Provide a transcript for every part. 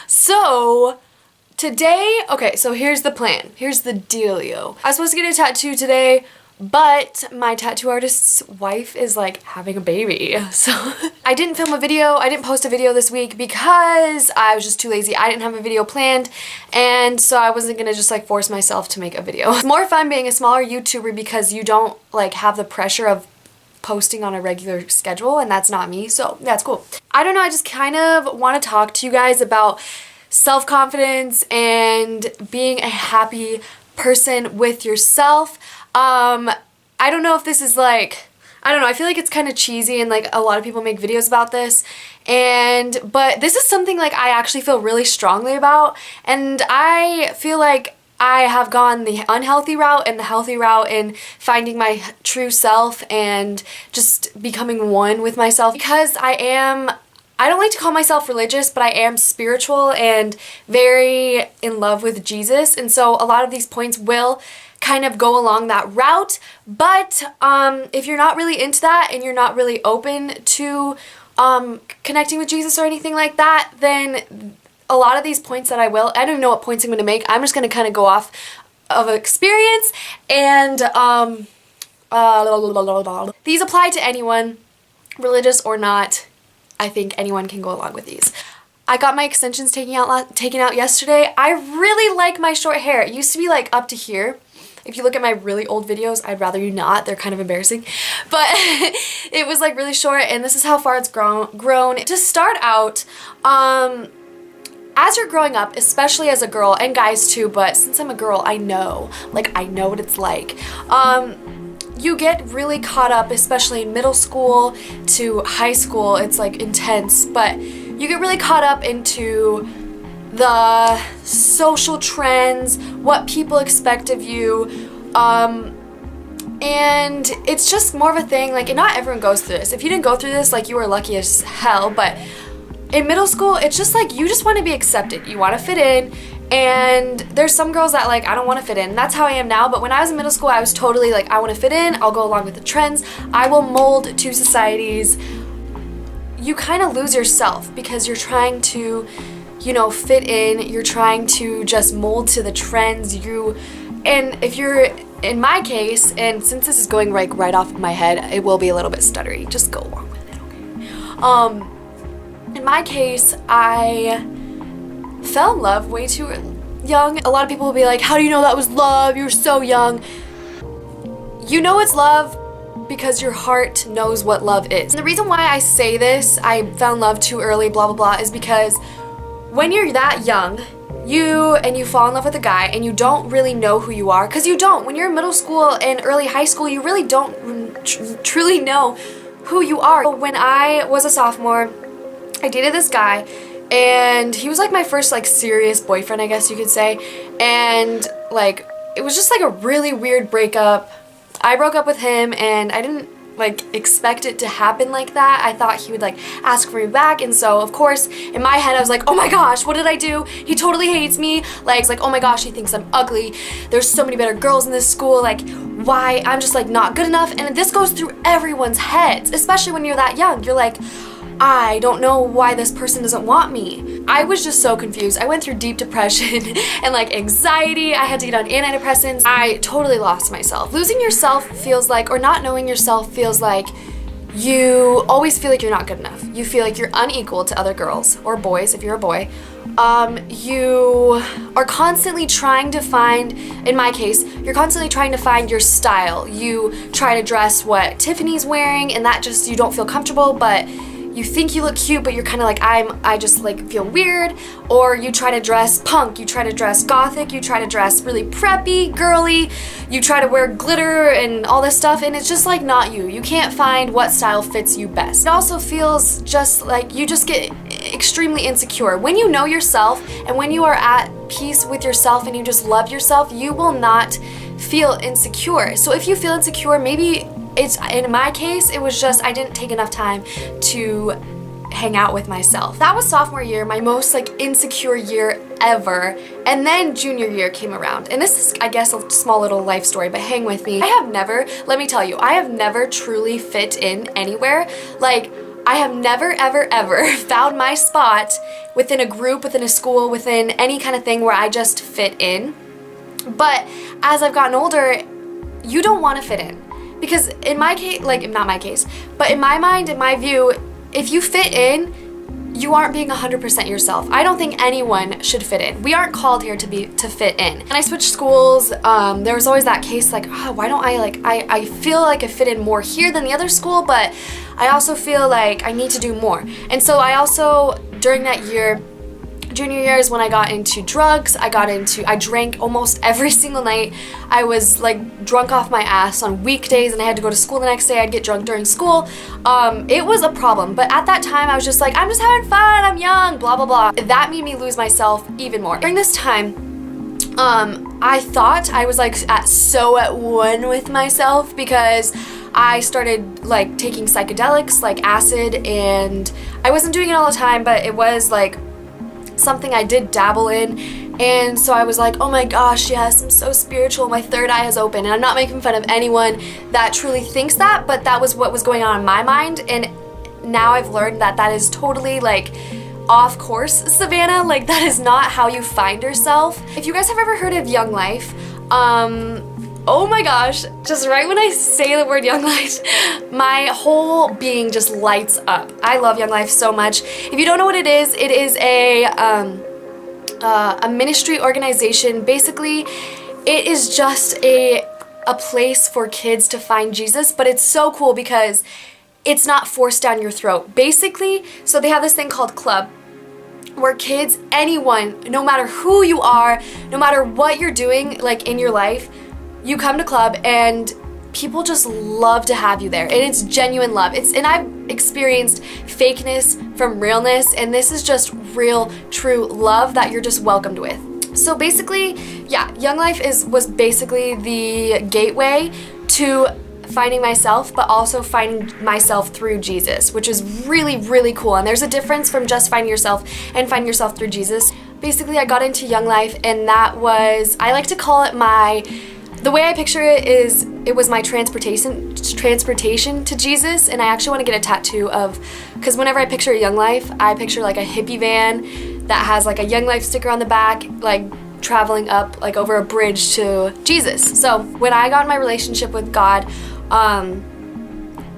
So today, okay, so here's the plan. Here's the dealio. I was supposed to get a tattoo today, but my tattoo artist's wife is like having a baby. So I didn't film a video. I didn't post a video this week because I was just too lazy. I didn't have a video planned, and so I wasn't gonna just like force myself to make a video. It's more fun being a smaller YouTuber because you don't like have the pressure of posting on a regular schedule, and that's not me, so that's cool. I don't know, I just kind of want to talk to you guys about self-confidence and being a happy person with yourself. I don't know if this is like, I don't know, I feel like it's kind of cheesy and like a lot of people make videos about this, but this is something like I actually feel really strongly about, and I feel like I have gone the unhealthy route and the healthy route in finding my true self and just becoming one with myself, because I don't like to call myself religious, but I am spiritual and very in love with Jesus, and so a lot of these points will kind of go along that route. But if you're not really into that and you're not really open to connecting with Jesus or anything like that, then a lot of these points that I don't even know what points I'm going to make. I'm just going to kind of go off of experience, and these apply to anyone, religious or not. I think anyone can go along with these. I got my extensions taken out yesterday. I really like my short hair. It used to be like up to here. If you look at my really old videos, I'd rather you not. They're kind of embarrassing. But it was like really short, and this is how far it's grown. To start out, as you're growing up, especially as a girl, and guys too, but since I'm a girl, I know what it's like. You get really caught up, especially in middle school to high school. It's like intense, but you get really caught up into the social trends, what people expect of you, and it's just more of a thing, like, and not everyone goes through this. If you didn't go through this, like, you were lucky as hell, but in middle school, it's just like, you just want to be accepted. You want to fit in, and there's some girls that like, I don't want to fit in. That's how I am now, but when I was in middle school, I was totally like, I want to fit in, I'll go along with the trends, I will mold to societies. You kind of lose yourself because you're trying to, you know, fit in, you're trying to just mold to the trends, and if you're, in my case, and since this is going like right off of my head, it will be a little bit stuttery, just go along with it, okay? In my case, I fell in love way too young. A lot of people will be like, how do you know that was love? You were so young. You know it's love because your heart knows what love is. And the reason why I say this, I fell in love too early, blah, blah, blah, is because when you're that young, you fall in love with a guy and you don't really know who you are, because you don't. When you're in middle school and early high school, you really don't truly know who you are. When I was a sophomore, I dated this guy, and he was like my first like serious boyfriend, I guess you could say, and like it was just like a really weird breakup. I broke up with him, and I didn't like expect it to happen like that. I thought he would like ask for me back, and so of course in my head I was like, oh my gosh, what did I do? He totally hates me. Like it's like, oh my gosh, he thinks I'm ugly. There's so many better girls in this school. Like, why? I'm just like not good enough. And this goes through everyone's heads, especially when you're that young. You're like, I don't know why this person doesn't want me. I was just so confused. I went through deep depression and like anxiety. I had to get on antidepressants. I totally lost myself. Losing yourself feels like, or not knowing yourself feels like, you always feel like you're not good enough. You feel like you're unequal to other girls or boys if you're a boy. You are constantly trying to find, in my case, you're constantly trying to find your style. You try to dress what Tiffany's wearing, and that just, you don't feel comfortable, but you think you look cute, but you're kind of like, I just like feel weird. Or you try to dress punk, you try to dress gothic, you try to dress really preppy, girly, you try to wear glitter and all this stuff, and it's just like not you. You can't find what style fits you best. It also feels just like you just get extremely insecure. When you know yourself and when you are at peace with yourself and you just love yourself, you will not feel insecure. So if you feel insecure, maybe it's, in my case, it was just I didn't take enough time to hang out with myself. That was sophomore year, my most like insecure year ever. And then junior year came around. And this is, I guess, a small little life story, but hang with me. I have never, let me tell you, I have never truly fit in anywhere. Like, I have never, ever, ever found my spot within a group, within a school, within any kind of thing where I just fit in. But as I've gotten older, you don't want to fit in. Because in my case, like, not my case, but in my mind, in my view, if you fit in, you aren't being 100% yourself. I don't think anyone should fit in. We aren't called here to fit in. And I switched schools. There was always that case like, oh, why don't I feel like I fit in more here than the other school, but I also feel like I need to do more. And so I also, during that year, junior year is when I got into drugs. I drank almost every single night. I was like drunk off my ass on weekdays, and I had to go to school the next day. I'd get drunk during school. It was a problem, but at that time I was just like, I'm just having fun, I'm young, blah blah blah. That made me lose myself even more. During this time, I thought I was like so at one with myself, because I started like taking psychedelics like acid, and I wasn't doing it all the time, but it was like something I did dabble in. And so I was like, oh my gosh, yes, I'm so spiritual, my third eye has opened. And I'm not making fun of anyone that truly thinks that, but that was what was going on in my mind. And now I've learned that that is totally like off course, Savannah. Like, that is not how you find yourself. If you guys have ever heard of Young Life, oh my gosh, just right when I say the word Young Life, my whole being just lights up. I love Young Life so much. If you don't know what it is a ministry organization. Basically, it is just a place for kids to find Jesus, but it's so cool because it's not forced down your throat. Basically, so they have this thing called Club, where kids, anyone, no matter who you are, no matter what you're doing like in your life, you come to Club and people just love to have you there, and it's genuine love. And I've experienced fakeness from realness, and this is just real, true love that you're just welcomed with. So basically, yeah, Young Life was basically the gateway to finding myself, but also finding myself through Jesus, which is really, really cool. And there's a difference from just finding yourself and finding yourself through Jesus. Basically, I got into Young Life, and that was, I like to call it the way I picture it is, it was my transportation to Jesus. And I actually want to get a tattoo because whenever I picture a Young Life, I picture like a hippie van that has like a Young Life sticker on the back, like traveling up like over a bridge to Jesus. So when I got in my relationship with God,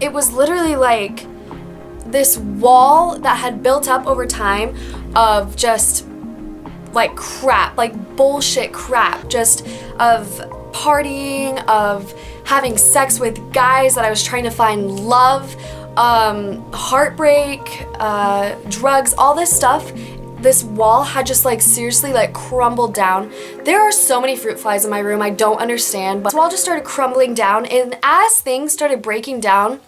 it was literally like this wall that had built up over time of just like crap, like bullshit crap, just of partying, of having sex with guys that I was trying to find love, heartbreak, drugs, all this stuff. This wall had just like seriously like crumbled down. There are so many fruit flies in my room, I don't understand, but this wall just started crumbling down, and as things started breaking down,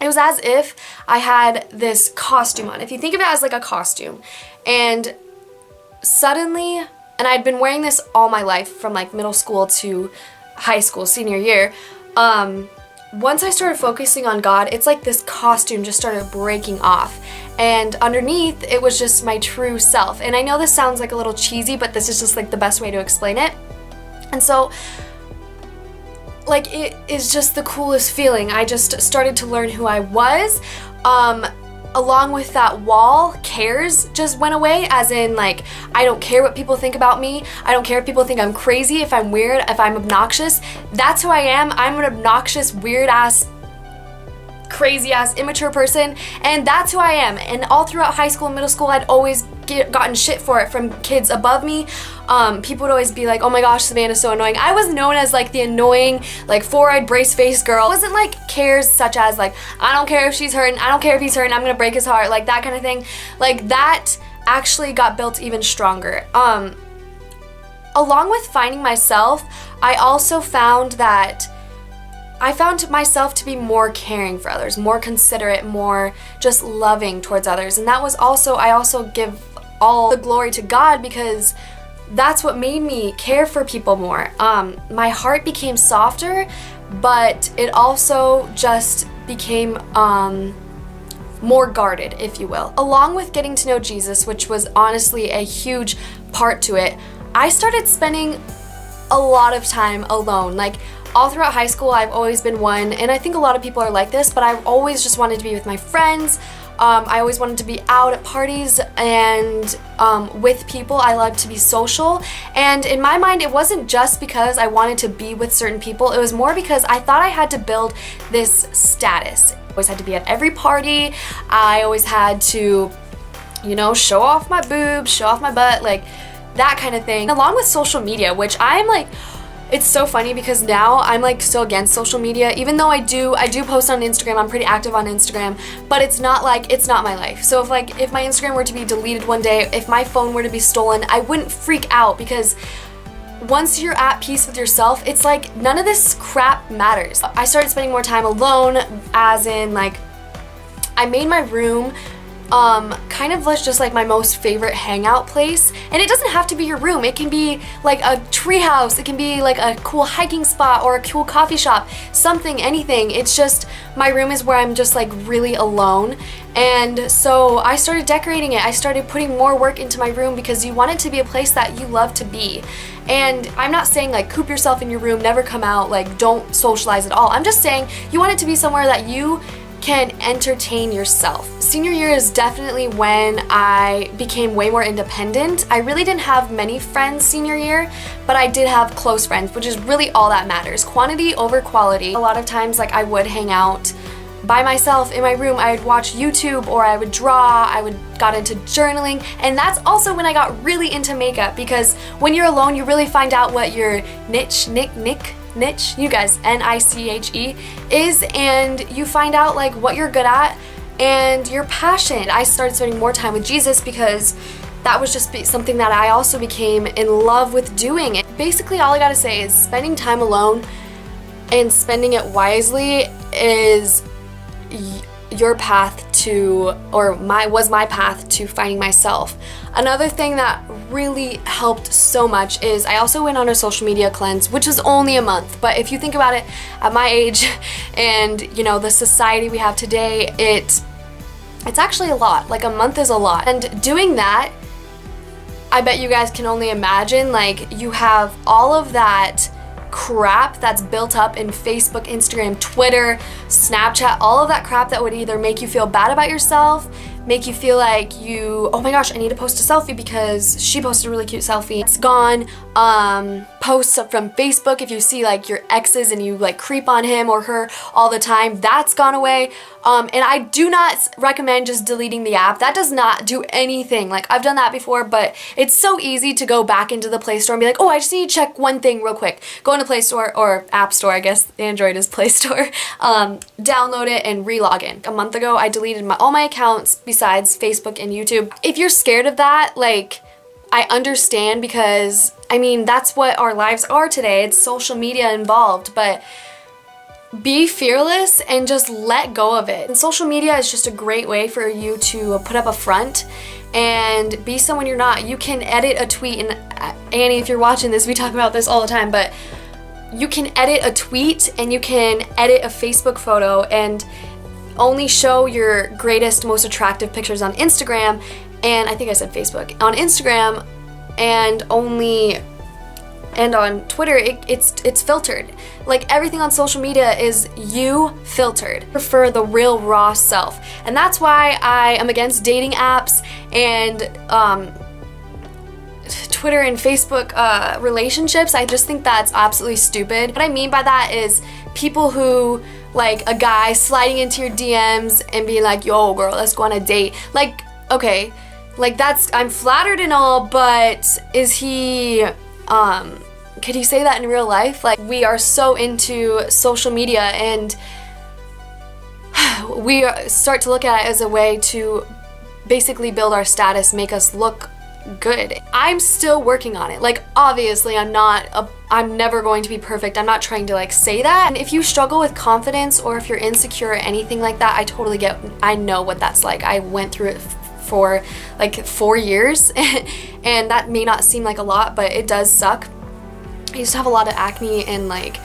it was as if I had this costume on. If you think of it as like a costume, and suddenly, and I'd been wearing this all my life from like middle school to high school, senior year, once I started focusing on God, it's like this costume just started breaking off, and underneath it was just my true self. And I know this sounds like a little cheesy, but this is just like the best way to explain it. And so like it is just the coolest feeling. I just started to learn who I was. Along with that wall, cares just went away, as in like, I don't care what people think about me. I don't care if people think I'm crazy, if I'm weird, if I'm obnoxious. That's who I am. I'm an obnoxious, weird ass, crazy ass, immature person, and that's who I am. And all throughout high school and middle school, I'd always gotten shit for it from kids above me. People would always be like, oh my gosh, Savannah's so annoying. I was known as like the annoying, like four-eyed brace face girl. It wasn't like cares such as like, I don't care if she's hurting, I don't care if he's hurting, I'm gonna break his heart, like that kind of thing. Like that actually got built even stronger. Along with finding myself, I also found that I found myself to be more caring for others, more considerate, more just loving towards others. And that was also, I also give all the glory to God, because that's what made me care for people more. My heart became softer, but it also just became more guarded, if you will. Along with getting to know Jesus, which was honestly a huge part to it, I started spending a lot of time alone. Like, all throughout high school, I've always been one, and I think a lot of people are like this, but I've always just wanted to be with my friends. I always wanted to be out at parties and with people. I loved to be social, and in my mind it wasn't just because I wanted to be with certain people, it was more because I thought I had to build this status. I always had to be at every party, I always had to, you know, show off my boobs, show off my butt, like that kind of thing. Along with social media, which I'm like, it's so funny because now I'm like still against social media, even though I do post on Instagram, I'm pretty active on Instagram, but it's not my life. So if my Instagram were to be deleted one day, if my phone were to be stolen, I wouldn't freak out, because once you're at peace with yourself, it's like none of this crap matters. I started spending more time alone, as in like I made my room kind of just like my most favorite hangout place. And it doesn't have to be your room, it can be like a tree house, it can be like a cool hiking spot or a cool coffee shop, something, anything. It's just my room is where I'm just like really alone. And so I started decorating it, I started putting more work into my room, because you want it to be a place that you love to be. And I'm not saying like coop yourself in your room, never come out, like don't socialize at all. I'm just saying you want it to be somewhere that you can entertain yourself. Senior year is definitely when I became way more independent. I really didn't have many friends senior year, but I did have close friends, which is really all that matters. Quantity over quality. A lot of times like I would hang out by myself in my room, I would watch YouTube, or I would draw, got into journaling, and that's also when I got really into makeup, because when you're alone you really find out what your niche, you guys, N-I-C-H-E, is, and you find out like what you're good at and your passion. I started spending more time with Jesus because that was just something that I also became in love with doing. Basically all I gotta say is spending time alone and spending it wisely is your path to, or was my path to finding myself. Another thing that really helped so much is I also went on a social media cleanse, which was only a month, but if you think about it, at my age and you know the society we have today, it's actually a lot. Like a month is a lot. And doing that, I bet you guys can only imagine, like you have all of that crap that's built up in Facebook, Instagram, Twitter, Snapchat, all of that crap that would either make you feel bad about yourself, make you feel like oh my gosh, I need to post a selfie because she posted a really cute selfie. It's gone. Posts from Facebook, if you see like your exes and you like creep on him or her all the time, that's gone away. And I do not recommend just deleting the app. That does not do anything. Like I've done that before, but it's so easy to go back into the Play Store and be like, oh, I just need to check one thing real quick. Go into Play Store or App Store, I guess Android is Play Store. Download it and re-log in. A month ago, I deleted all my accounts besides Facebook and YouTube. If you're scared of that, like, I understand, because I mean that's what our lives are today. It's social media involved, but be fearless and just let go of it. And social media is just a great way for you to put up a front and be someone you're not. You can edit a tweet, and Annie, if you're watching this, we talk about this all the time, but you can edit a tweet and you can edit a Facebook photo and only show your greatest, most attractive pictures on Instagram, and I think I said Facebook, on Instagram, and on Twitter, it's filtered. Like everything on social media is you filtered. I prefer the real raw self. And that's why I am against dating apps and Twitter and Facebook relationships. I just think that's absolutely stupid. What I mean by that is people who, like a guy sliding into your DMs and being like, yo girl, let's go on a date. Like, okay, like I'm flattered and all, but is he, could he say that in real life? Like, we are so into social media and we start to look at it as a way to basically build our status, make us look good. I'm still working on it. Like, obviously I'm never going to be perfect. I'm not trying to like say that. And if you struggle with confidence or if you're insecure or anything like that, I know what that's like. I went through it for like 4 years and that may not seem like a lot, but it does suck. I used to have a lot of acne and like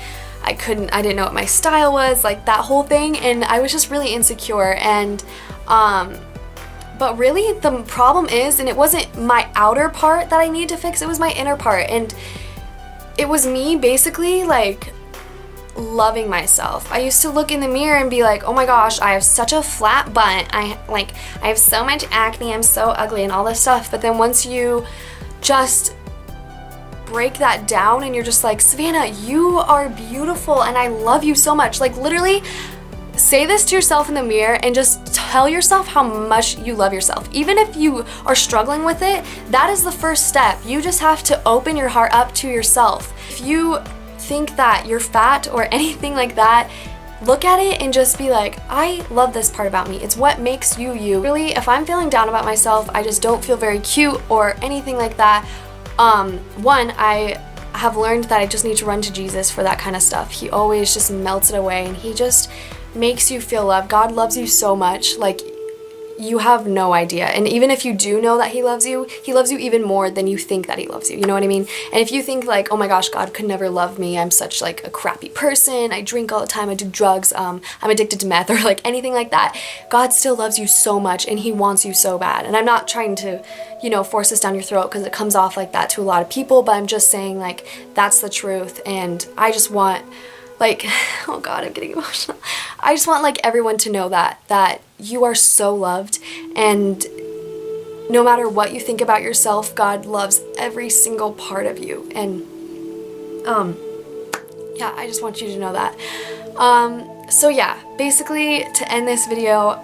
I didn't know what my style was, like that whole thing, and I was just really insecure. And but really the problem is, and it wasn't my outer part that I needed to fix, it was my inner part. And it was me basically like loving myself. I used to look in the mirror and be like, oh my gosh, I have such a flat butt. I have so much acne, I'm so ugly and all this stuff. But then once you just break that down and you're just like, Savannah, you are beautiful and I love you so much. Like literally say this to yourself in the mirror and just tell yourself how much you love yourself. Even if you are struggling with it, that is the first step. You just have to open your heart up to yourself. If you think that you're fat or anything like that, look at it and just be like, I love this part about me. It's what makes you you. Really, if I'm feeling down about myself, I just don't feel very cute or anything like that, one, I have learned that I just need to run to Jesus for that kind of stuff. He always just melts it away and he just makes you feel loved. God loves you so much, like you have no idea. And even if you do know that he loves you even more than you think that he loves you. You know what I mean? And if you think like, oh my gosh, God could never love me, I'm such like a crappy person, I drink all the time, I do drugs, I'm addicted to meth, or like anything like that, God still loves you so much and he wants you so bad. And I'm not trying to, you know, force this down your throat because it comes off like that to a lot of people, but I'm just saying like that's the truth. And I just want, like, oh God, I'm getting emotional. I just want like everyone to know that you are so loved, and no matter what you think about yourself, God loves every single part of you. And yeah, I just want you to know that. So yeah, basically to end this video,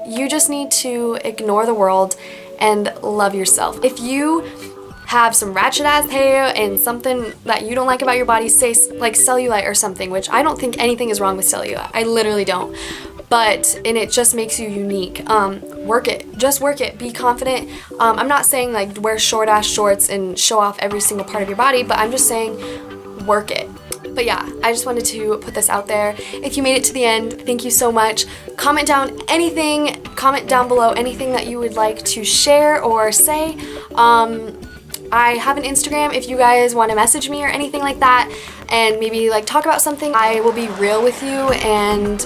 you just need to ignore the world and love yourself. If you have some ratchet ass hair and something that you don't like about your body, say like cellulite or something, which I don't think anything is wrong with cellulite. I literally don't. And it just makes you unique. Work it. Just work it. Be confident. I'm not saying like wear short ass shorts and show off every single part of your body, but I'm just saying work it. But yeah, I just wanted to put this out there. If you made it to the end, thank you so much. Comment down below anything that you would like to share or say. I have an Instagram if you guys want to message me or anything like that and maybe like talk about something. I will be real with you, and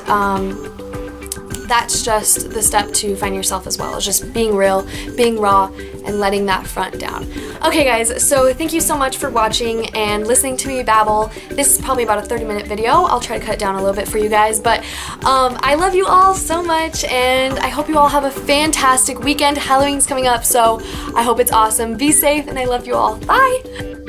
that's just the step to find yourself as well. It's just being real, being raw, and letting that front down. Okay guys, so thank you so much for watching and listening to me babble. This is probably about a 30-minute video. I'll try to cut it down a little bit for you guys, but I love you all so much, and I hope you all have a fantastic weekend. Halloween's coming up, so I hope it's awesome. Be safe, and I love you all. Bye!